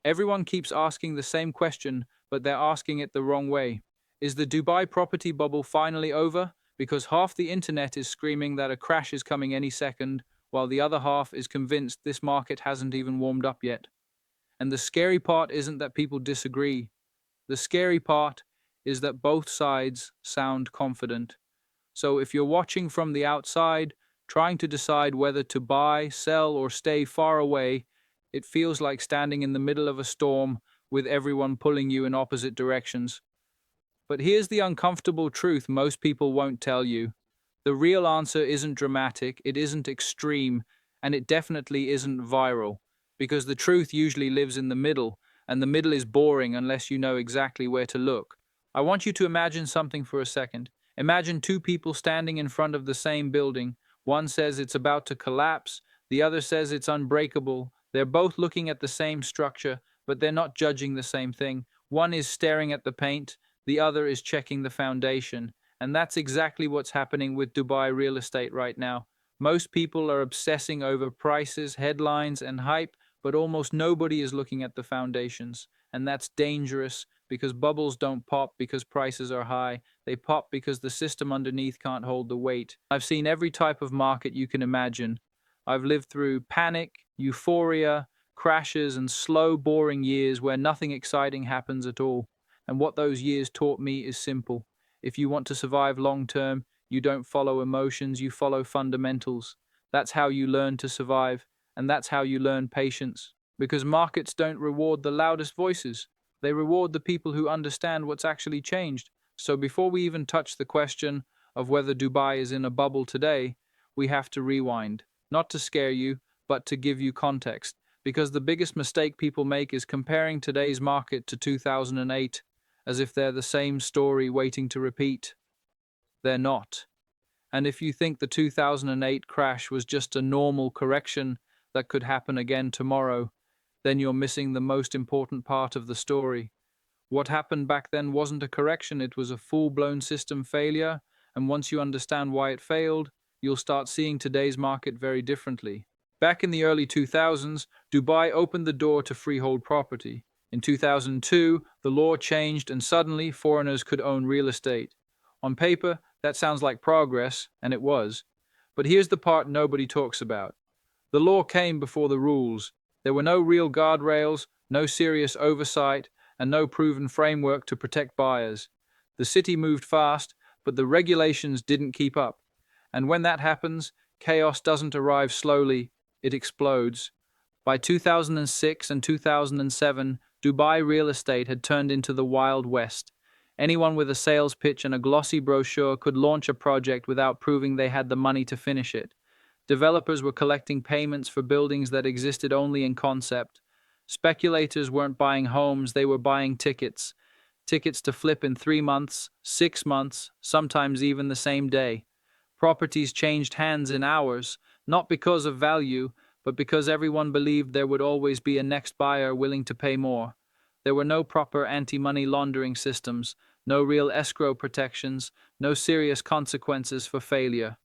Everyone keeps asking the same question, but they're asking it the wrong way. Is the Dubai property bubble finally over? Because half the internet is screaming that a crash is coming any second, while the other half is convinced this market hasn't even warmed up yet. And the scary part isn't that people disagree. The scary part is that both sides sound confident. So if you're watching from the outside, trying to decide whether to buy, sell, or stay far away, it feels like standing in the middle of a storm with everyone pulling you in opposite directions. But here's the uncomfortable truth most people won't tell you. The real answer isn't dramatic, it isn't extreme, and it definitely isn't viral. Because the truth usually lives in the middle, and the middle is boring unless you know exactly where to look. I want you to imagine something for a second. Imagine two people standing in front of the same building. One says it's about to collapse, the other says it's unbreakable. They're both looking at the same structure, but they're not judging the same thing. One is staring at the paint, the other is checking the foundation. And that's exactly what's happening with Dubai real estate right now. Most people are obsessing over prices, headlines, and hype, but almost nobody is looking at the foundations. And that's dangerous because bubbles don't pop because prices are high. They pop because the system underneath can't hold the weight. I've seen every type of market you can imagine. I've lived through panic, euphoria, crashes, and slow, boring years where nothing exciting happens at all. And what those years taught me is simple. If you want to survive long term, you don't follow emotions, you follow fundamentals. That's how you learn to survive, and that's how you learn patience. Because markets don't reward the loudest voices, they reward the people who understand what's actually changed. So before we even touch the question of whether Dubai is in a bubble today, we have to rewind. Not to scare you, but to give you context. Because the biggest mistake people make is comparing today's market to 2008 as if they're the same story waiting to repeat. They're not. And if you think the 2008 crash was just a normal correction that could happen again tomorrow, then you're missing the most important part of the story. What happened back then wasn't a correction, it was a full-blown system failure, and once you understand why it failed, you'll start seeing today's market very differently. Back in the early 2000s, Dubai opened the door to freehold property. In 2002, the law changed and suddenly foreigners could own real estate. On paper, that sounds like progress, and it was. But here's the part nobody talks about. The law came before the rules. There were no real guardrails, no serious oversight, and no proven framework to protect buyers. The city moved fast, but the regulations didn't keep up. And when that happens, chaos doesn't arrive slowly, it explodes. By 2006 and 2007, Dubai real estate had turned into the Wild West. Anyone with a sales pitch and a glossy brochure could launch a project without proving they had the money to finish it. Developers were collecting payments for buildings that existed only in concept. Speculators weren't buying homes, they were buying tickets. Tickets to flip in 3 months, 6 months, sometimes even the same day. Properties changed hands in hours, not because of value, but because everyone believed there would always be a next buyer willing to pay more. There were no proper anti-money laundering systems, no real escrow protections, no serious consequences for failure.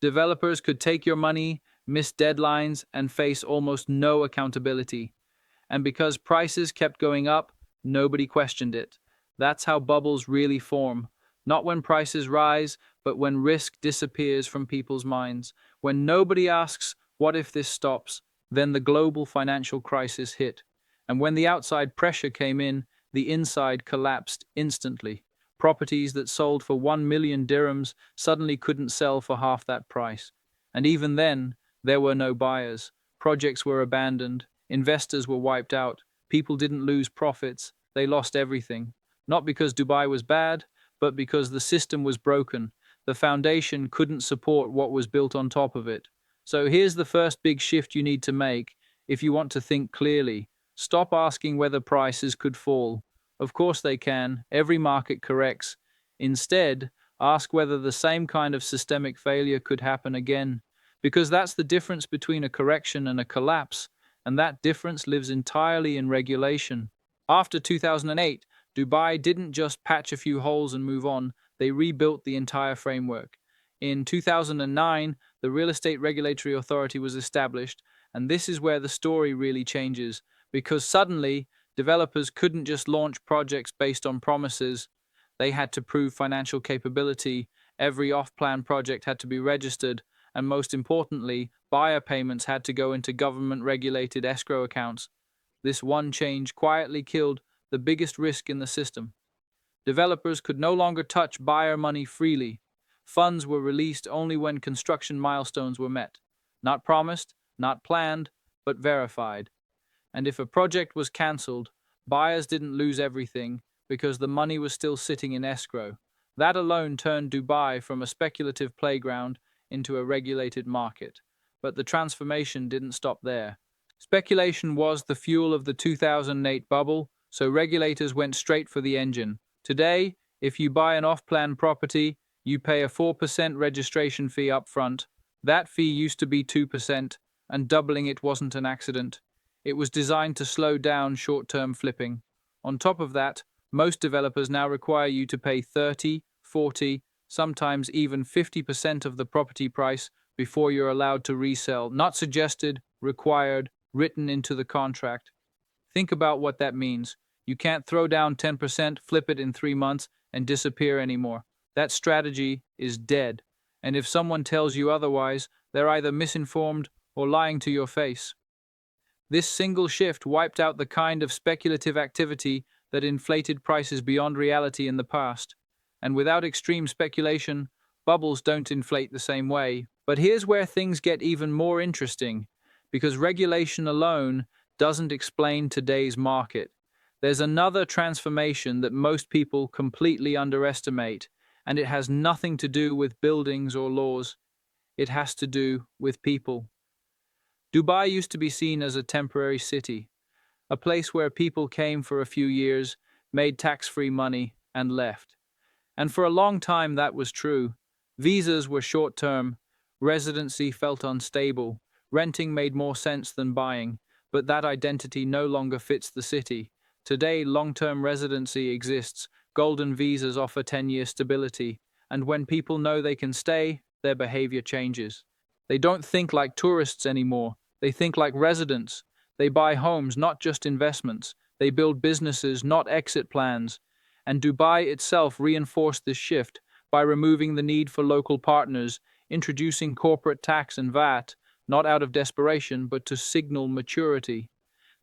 Developers could take your money, miss deadlines, and face almost no accountability. And because prices kept going up, nobody questioned it. That's how bubbles really form. Not when prices rise, but when risk disappears from people's minds. When nobody asks, what if this stops? Then the global financial crisis hit. And when the outside pressure came in, the inside collapsed instantly. Properties that sold for 1 million dirhams suddenly couldn't sell for half that price. And even then, there were no buyers. Projects were abandoned. Investors were wiped out. People didn't lose profits. They lost everything. Not because Dubai was bad, but because the system was broken. The foundation couldn't support what was built on top of it. So here's the first big shift you need to make if you want to think clearly. Stop asking whether prices could fall. Of course they can. Every market corrects. Instead, ask whether the same kind of systemic failure could happen again. Because that's the difference between a correction and a collapse, and that difference lives entirely in regulation. After 2008, Dubai didn't just patch a few holes and move on, they rebuilt the entire framework. In 2009, the Real Estate Regulatory Authority was established, and this is where the story really changes, because suddenly, Developers couldn't just launch projects based on promises. They had to prove financial capability. Every off-plan project had to be registered, and most importantly, buyer payments had to go into government-regulated escrow accounts. This one change quietly killed the biggest risk in the system. Developers could no longer touch buyer money freely. Funds were released only when construction milestones were met. Not promised, not planned, but verified. And if a project was cancelled, buyers didn't lose everything because the money was still sitting in escrow. That alone turned Dubai from a speculative playground into a regulated market. But the transformation didn't stop there. Speculation was the fuel of the 2008 bubble, so regulators went straight for the engine. Today, if you buy an off-plan property, you pay a 4% registration fee up front. That fee used to be 2%, and doubling it wasn't an accident. It was designed to slow down short-term flipping. On top of that, most developers now require you to pay 30, 40, sometimes even 50% of the property price before you're allowed to resell. Not suggested, required, written into the contract. Think about what that means. You can't throw down 10%, flip it in 3 months, and disappear anymore. That strategy is dead. And if someone tells you otherwise, they're either misinformed or lying to your face. This single shift wiped out the kind of speculative activity that inflated prices beyond reality in the past. And without extreme speculation, bubbles don't inflate the same way. But here's where things get even more interesting, because regulation alone doesn't explain today's market. There's another transformation that most people completely underestimate, and it has nothing to do with buildings or laws. It has to do with people. Dubai used to be seen as a temporary city, a place where people came for a few years, made tax-free money, and left. And for a long time that was true. Visas were short-term, residency felt unstable, renting made more sense than buying, but that identity no longer fits the city. Today, long-term residency exists, golden visas offer 10-year stability, and when people know they can stay, their behavior changes. They don't think like tourists anymore. They think like residents. They buy homes, not just investments. They build businesses, not exit plans. And Dubai itself reinforced this shift by removing the need for local partners, introducing corporate tax and VAT, not out of desperation, but to signal maturity.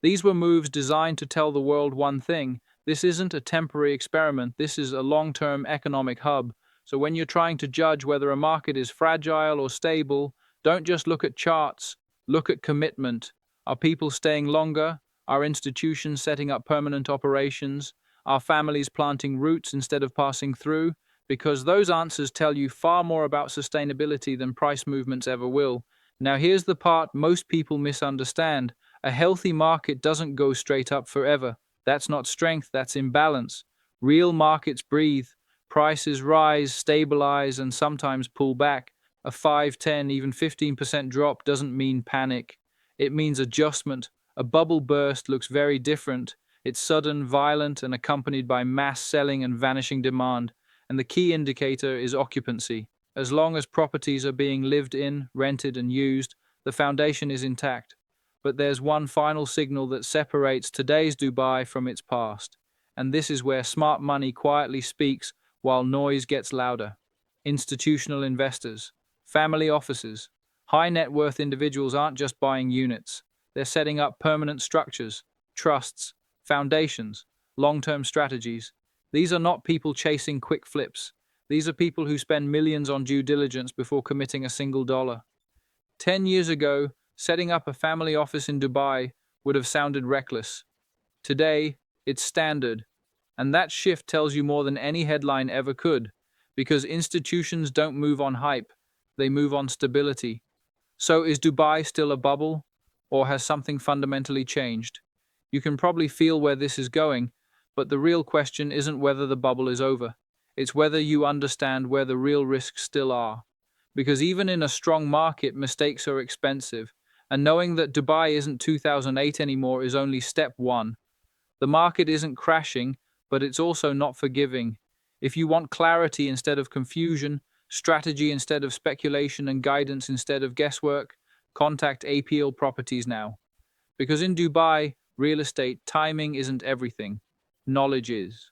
These were moves designed to tell the world one thing: this isn't a temporary experiment, this is a long-term economic hub. So when you're trying to judge whether a market is fragile or stable, don't just look at charts, look at commitment. Are people staying longer? Are institutions setting up permanent operations? Are families planting roots instead of passing through? Because those answers tell you far more about sustainability than price movements ever will. Now here's the part most people misunderstand. A healthy market doesn't go straight up forever. That's not strength, that's imbalance. Real markets breathe. Prices rise, stabilize, and sometimes pull back. A 5, 10, even 15% drop doesn't mean panic. It means adjustment. A bubble burst looks very different. It's sudden, violent, and accompanied by mass selling and vanishing demand. And the key indicator is occupancy. As long as properties are being lived in, rented, and used, the foundation is intact. But there's one final signal that separates today's Dubai from its past. And this is where smart money quietly speaks while noise gets louder. Institutional investors, family offices, high net worth individuals aren't just buying units. They're setting up permanent structures, trusts, foundations, long-term strategies. These are not people chasing quick flips. These are people who spend millions on due diligence before committing a single dollar. 10 years ago, setting up a family office in Dubai would have sounded reckless. Today, it's standard. And that shift tells you more than any headline ever could, because institutions don't move on hype, they move on stability. So is Dubai still a bubble, or has something fundamentally changed? You can probably feel where this is going, but the real question isn't whether the bubble is over. It's whether you understand where the real risks still are. Because even in a strong market, mistakes are expensive, and knowing that Dubai isn't 2008 anymore is only step one. The market isn't crashing, but it's also not forgiving. If you want clarity instead of confusion, strategy instead of speculation, and guidance instead of guesswork, contact APIL Properties now. Because in Dubai, Real estate timing isn't everything, knowledge is.